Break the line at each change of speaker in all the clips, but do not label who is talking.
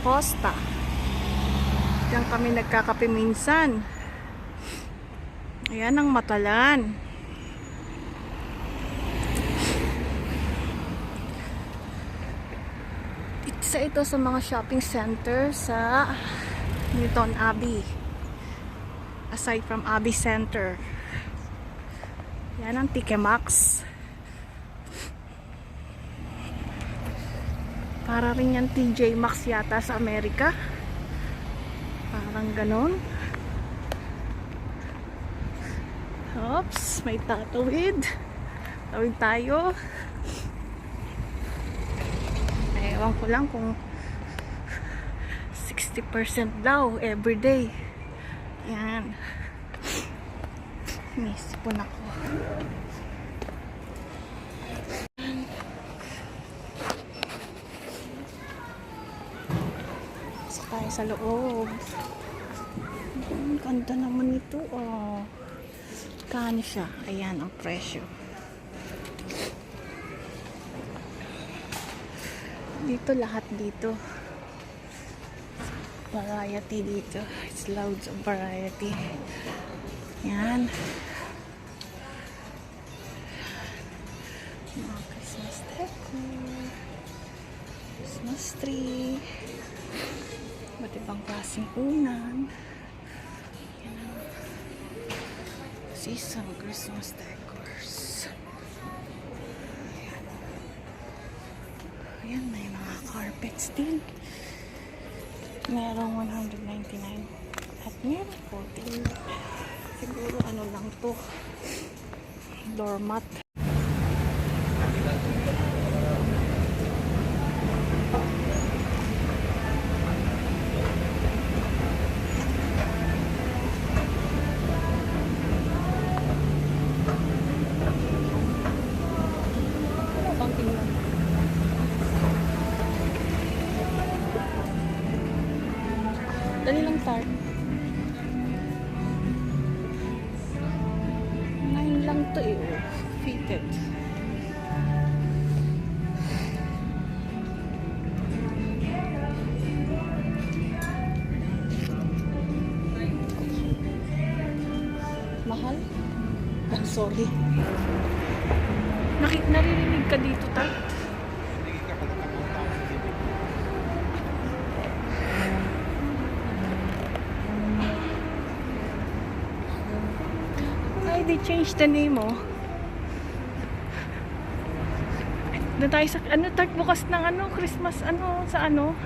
Costa. Diyan kami nagkakape minsan. Ayan ang Matalan. Isa ito sa mga shopping center sa Newton Abbey. Aside from Abbey Center. Yan ang Tikemax. Para rin yan TJ Maxx yata sa Amerika. Parang ganon. Oops, may tatawid. Tawid tayo. Ewan ko lang kung 60% daw everyday. Yan. Nisipon ako. Pasok tayo sa loob. Ang ganda naman ito. Oh. Kano siya? Ayan ang presyo. Dito lahat dito. Variety dito. It's loads of variety. Yan. Mga Christmas decor. Christmas tree. Ba't ibang klaseng unan. Yan. Season Christmas decors. Ayan, may mga carpets din. Merong 199 at merong 14. Siguro ano lang to, doormat. Ano bang tingnan? Dali lang tart. 9 lang to eh. Fitted. Mahal? Ah, sorry. Naririnig ka dito, tart? They changed the name, oh. Doon tayo sa, ano, tart bukas ng, ano, Christmas, ano, sa ano.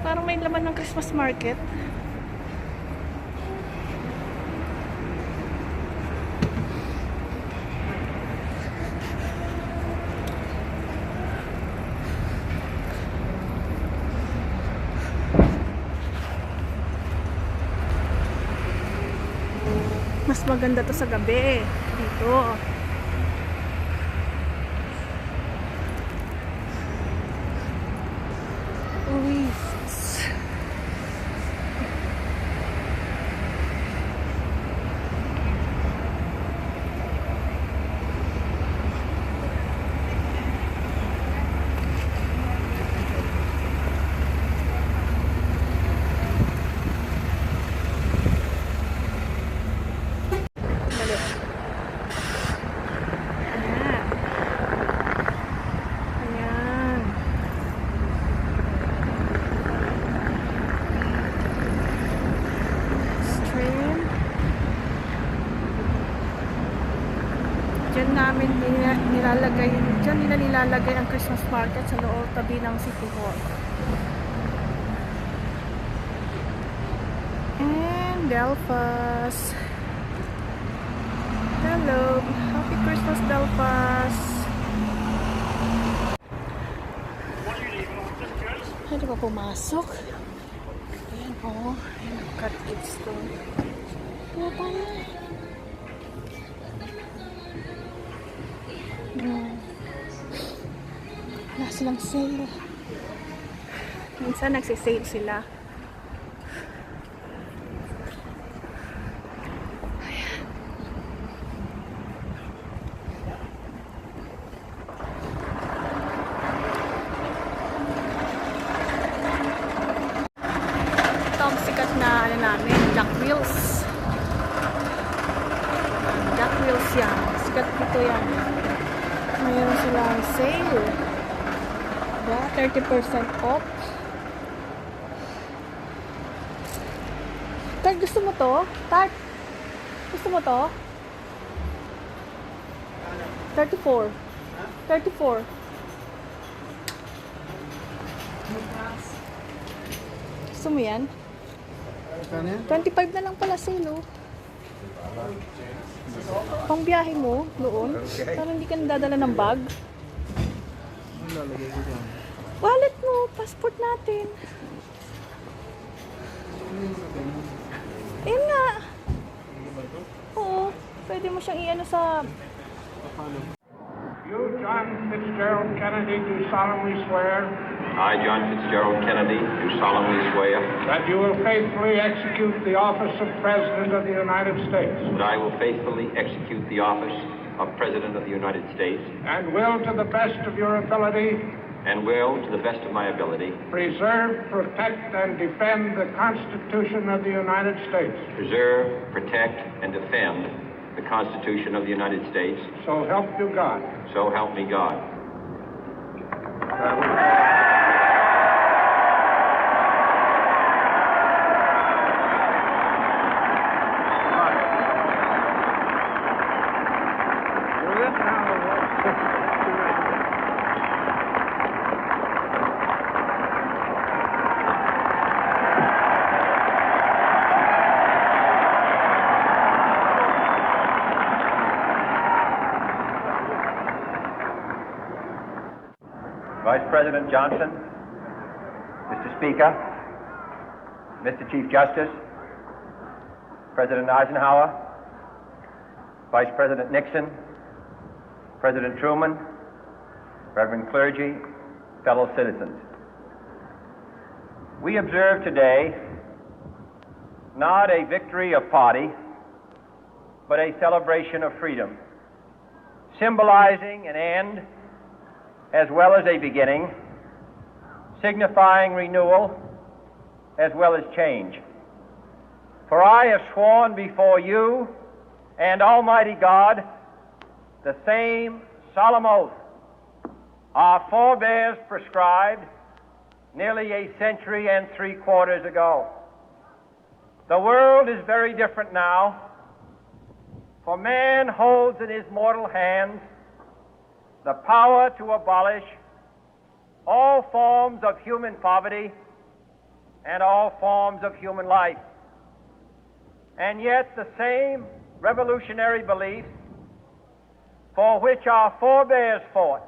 Parang may laman ng Christmas market. Mas maganda to sa gabi dito. Uy. Diyan namin nilalagay, diyan nila nilalagay ang Christmas market sa loob tabi ng City Hall. And Belfast. Hello, Happy Christmas Belfast. Pwede ba pumasok? Ayan, oh, ayan, cut kids to. Ano tayo? Wala silang sale. Minsan nagsisale sila. yan. Sikat dito yan. Mayroon silang sale. Diba? 30% off. Tart, gusto mo to? Tart, gusto mo to? 34. 34. Gusto mo yan? 25 na lang pala sale, oh. Pang biyahe mo doon. Para hindi ka nadadala ng bag. Wallet mo, passport natin. Ayun nga. Oo, pwede mo siyang i-ano sa...
You, John Fitzgerald Kennedy, do solemnly swear
I, John Fitzgerald Kennedy, do solemnly swear
that you will faithfully execute the office of President of the United States
that I will faithfully execute the office of President of the United States
and will, to the best of your ability,
and will, to the best of my ability,
preserve, protect, and defend the Constitution of the United States.
preserve, protect, and defend the Constitution of the United States.
So help you God.
So help me God.
Vice President Johnson, Mr. Speaker, Mr. Chief Justice, President Eisenhower, Vice President Nixon, President Truman, Reverend clergy, fellow citizens. We observe today not a victory of party, but a celebration of freedom, symbolizing an end as well as a beginning, signifying renewal as well as change. For I have sworn before you and Almighty God the same solemn oath our forebears prescribed nearly a century and 3/4 ago. The world is very different now, for man holds in his mortal hands the power to abolish all forms of human poverty and all forms of human life. And yet the same revolutionary beliefs for which our forebears fought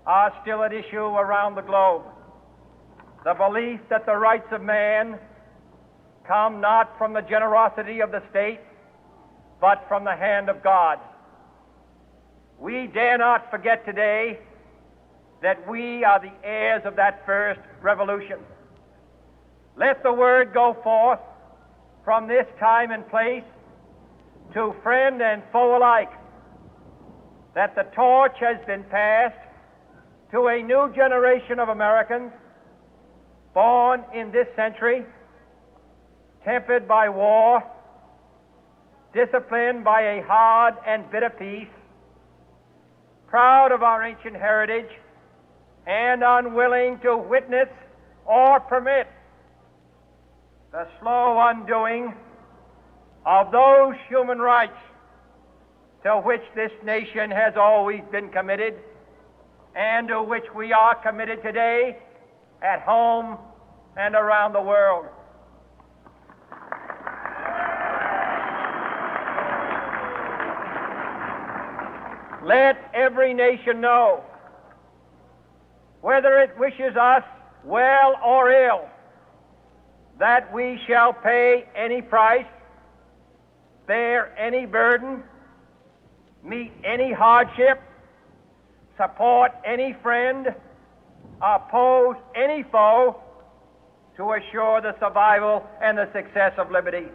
are still at issue around the globe. The belief that the rights of man come not from the generosity of the state, but from the hand of God. We dare not forget today that we are the heirs of that first revolution. Let the word go forth from this time and place to friend and foe alike that the torch has been passed to a new generation of Americans born in this century, tempered by war, disciplined by a hard and bitter peace, proud of our ancient heritage, and unwilling to witness or permit the slow undoing of those human rights to which this nation has always been committed and to which we are committed today at home and around the world. Let every nation know, whether it wishes us well or ill, that we shall pay any price, bear any burden, meet any hardship, support any friend, oppose any foe to assure the survival and the success of liberty.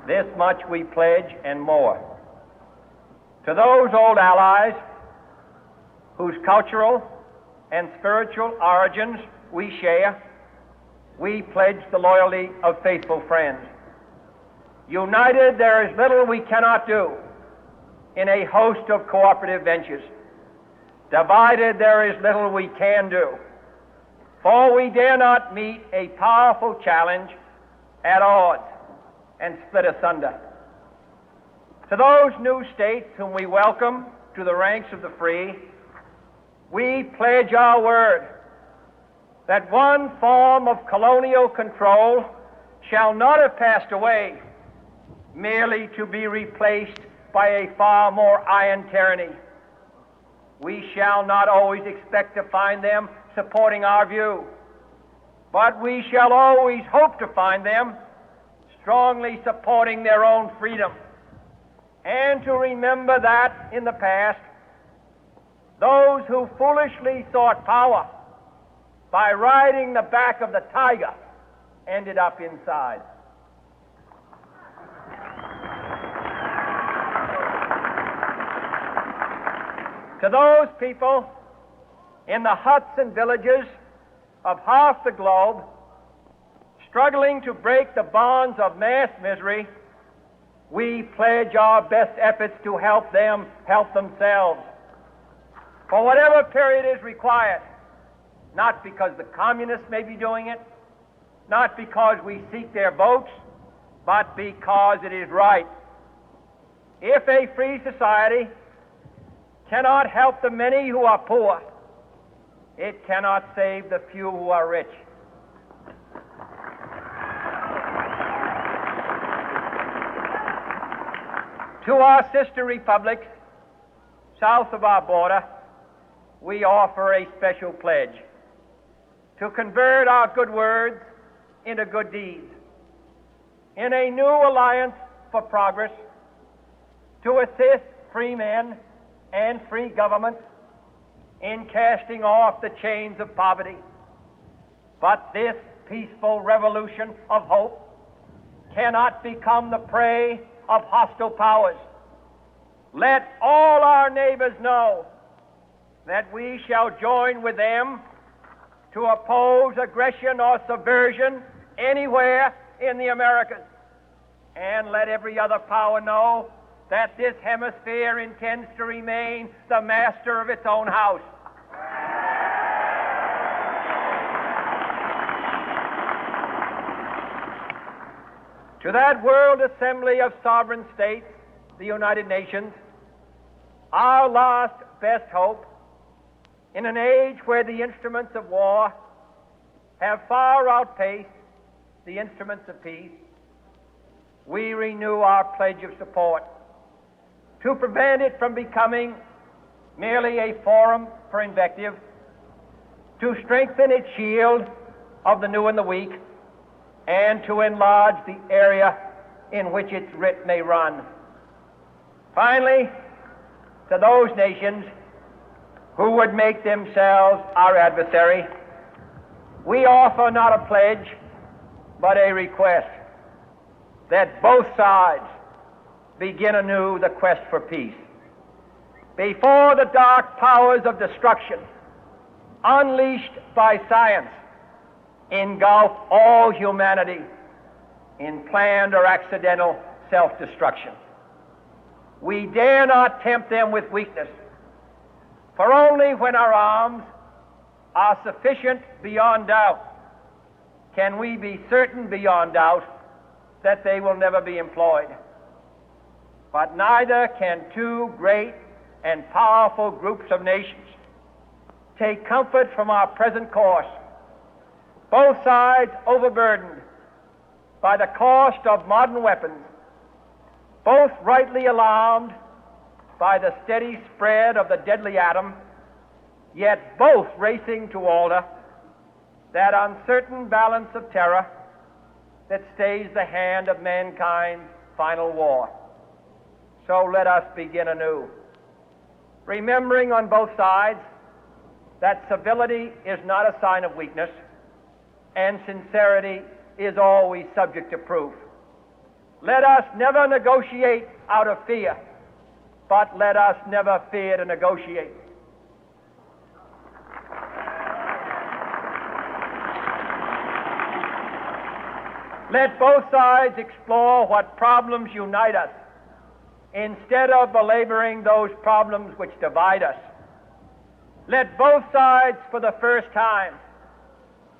This much we pledge and more. To those old allies whose cultural and spiritual origins we share, we pledge the loyalty of faithful friends. United, there is little we cannot do in a host of cooperative ventures. Divided, there is little we can do, for we dare not meet a powerful challenge at odds and split asunder. To those new states whom we welcome to the ranks of the free, we pledge our word that one form of colonial control shall not have passed away, merely to be replaced by a far more iron tyranny. We shall not always expect to find them supporting our view, but we shall always hope to find them strongly supporting their own freedom, and to remember that in the past, those who foolishly sought power by riding the back of the tiger ended up inside. To those people in the huts and villages of half the globe struggling to break the bonds of mass misery, we pledge our best efforts to help them help themselves for whatever period is required, not because the communists may be doing it, not because we seek their votes, but because it is right. If a free society cannot help the many who are poor, it cannot save the few who are rich. To our sister republics south of our border, we offer a special pledge to convert our good words into good deeds, in a new alliance for progress, to assist free men and free governments in casting off the chains of poverty. But this peaceful revolution of hope cannot become the prey of hostile powers. Let all our neighbors know that we shall join with them to oppose aggression or subversion anywhere in the Americas. And let every other power know that this hemisphere intends to remain the master of its own house. To that World Assembly of Sovereign States, the United Nations, our last best hope, in an age where the instruments of war have far outpaced the instruments of peace, we renew our pledge of support to prevent it from becoming merely a forum for invective, to strengthen its shield of the new and the weak, and to enlarge the area in which its writ may run. Finally, to those nations who would make themselves our adversary, we offer not a pledge, but a request that both sides begin anew the quest for peace. Before the dark powers of destruction, unleashed by science, engulf all humanity in planned or accidental self-destruction, we dare not tempt them with weakness, for only when our arms are sufficient beyond doubt can we be certain beyond doubt that they will never be employed. But neither can two great and powerful groups of nations take comfort from our present course, both sides overburdened by the cost of modern weapons, both rightly alarmed by the steady spread of the deadly atom, yet both racing to alter that uncertain balance of terror that stays the hand of mankind's final war. So let us begin anew, remembering on both sides that civility is not a sign of weakness, and sincerity is always subject to proof. Let us never negotiate out of fear, but let us never fear to negotiate. Let both sides explore what problems unite us instead of belaboring those problems which divide us. Let both sides, for the first time,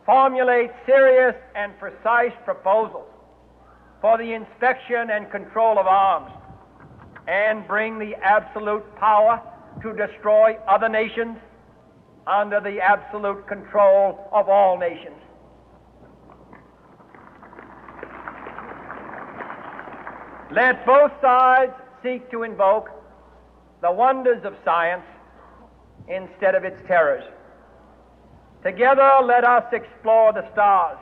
formulate serious and precise proposals for the inspection and control of arms and bring the absolute power to destroy other nations under the absolute control of all nations. Let both sides seek to invoke the wonders of science instead of its terrors. Together, let us explore the stars,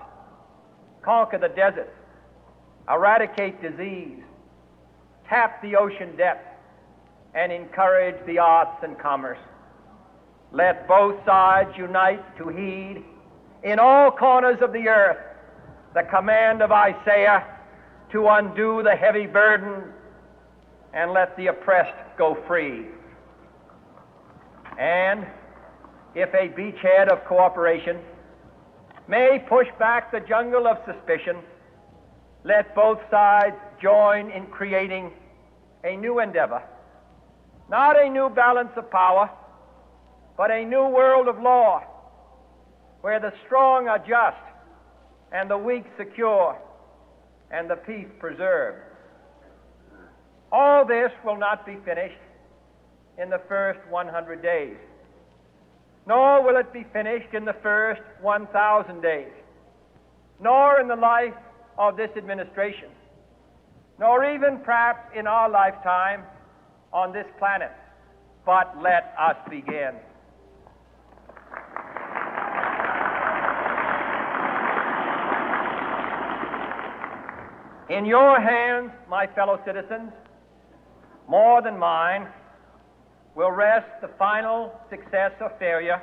conquer the deserts, eradicate disease, tap the ocean depths, and encourage the arts and commerce. Let both sides unite to heed in all corners of the earth the command of Isaiah to undo the heavy burden and let the oppressed go free. And if a beachhead of cooperation may push back the jungle of suspicion, let both sides join in creating a new endeavor, not a new balance of power, but a new world of law, where the strong are just and the weak secure and the peace preserved. All this will not be finished in the first 100 days, nor will it be finished in the first 1,000 days, nor in the life of this administration, nor even perhaps in our lifetime on this planet. But let us begin. In your hands, my fellow citizens, more than mine, will rest the final success or failure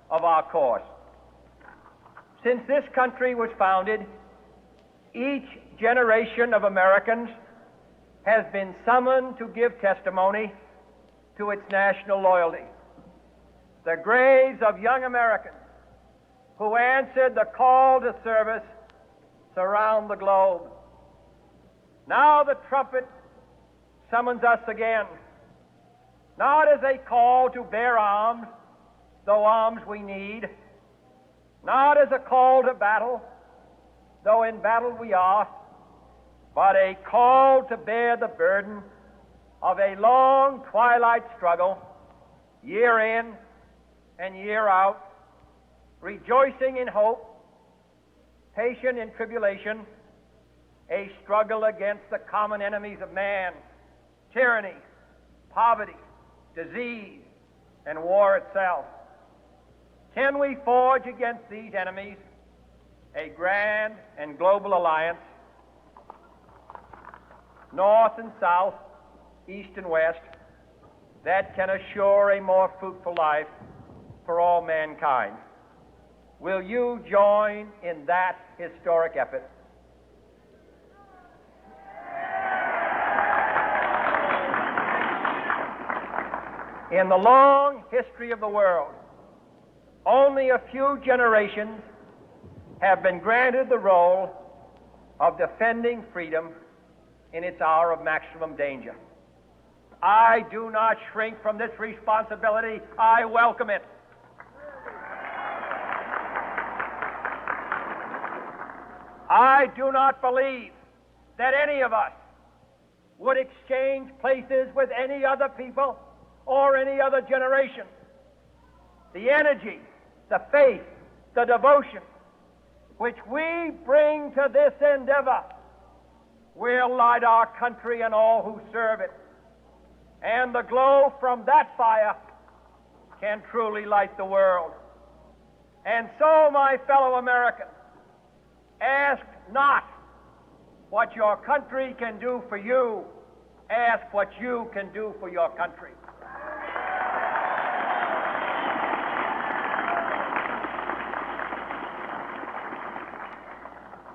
of our course. Since this country was founded, each generation of Americans has been summoned to give testimony to its national loyalty. The graves of young Americans who answered the call to service surround the globe. Now the trumpet summons us again, not as a call to bear arms, though arms we need, not as a call to battle, though in battle we are, but a call to bear the burden of a long twilight struggle, year in and year out, rejoicing in hope, patient in tribulation, a struggle against the common enemies of man, tyranny, poverty, disease, and war itself. Can we forge against these enemies a grand and global alliance, north and south, east and west, that can assure a more fruitful life for all mankind? Will you join in that historic effort? In the long history of the world, only a few generations have been granted the role of defending freedom in its hour of maximum danger. I do not shrink from this responsibility. I welcome it. I do not believe that any of us would exchange places with any other people or any other generation. The energy, the faith, the devotion which we bring to this endeavor will light our country and all who serve it. And the glow from that fire can truly light the world. And so, my fellow Americans, ask not what your country can do for you, ask what you can do for your country.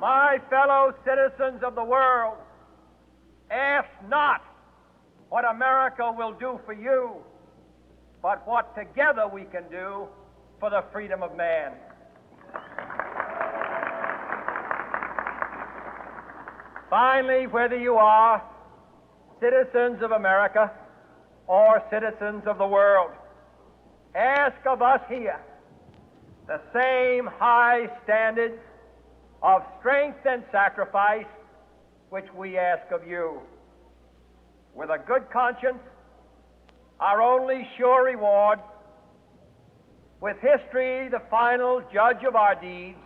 My fellow citizens of the world, ask not what America will do for you, but what together we can do for the freedom of man. Finally, whether you are citizens of America or citizens of the world, ask of us here the same high standards of strength and sacrifice which we ask of you. With a good conscience, our only sure reward, with history the final judge of our deeds,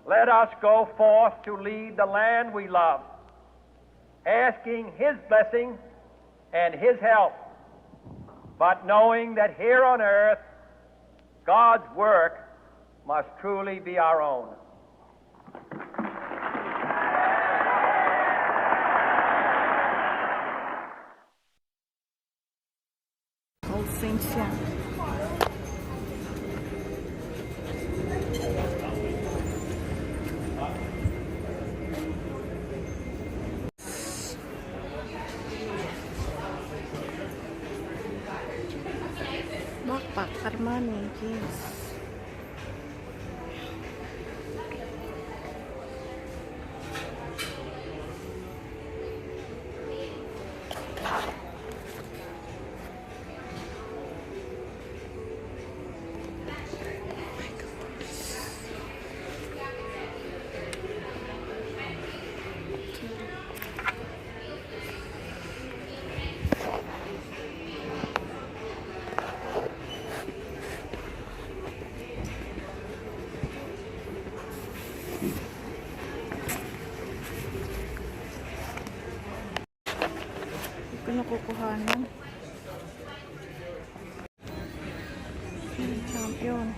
let us go forth to lead the land we love, asking His blessing and His help, but knowing that here on earth, God's work must truly be our own.
Old Saints yan. Backpack, Armani, jeans. Hindi ko nakukuhanan. Champion.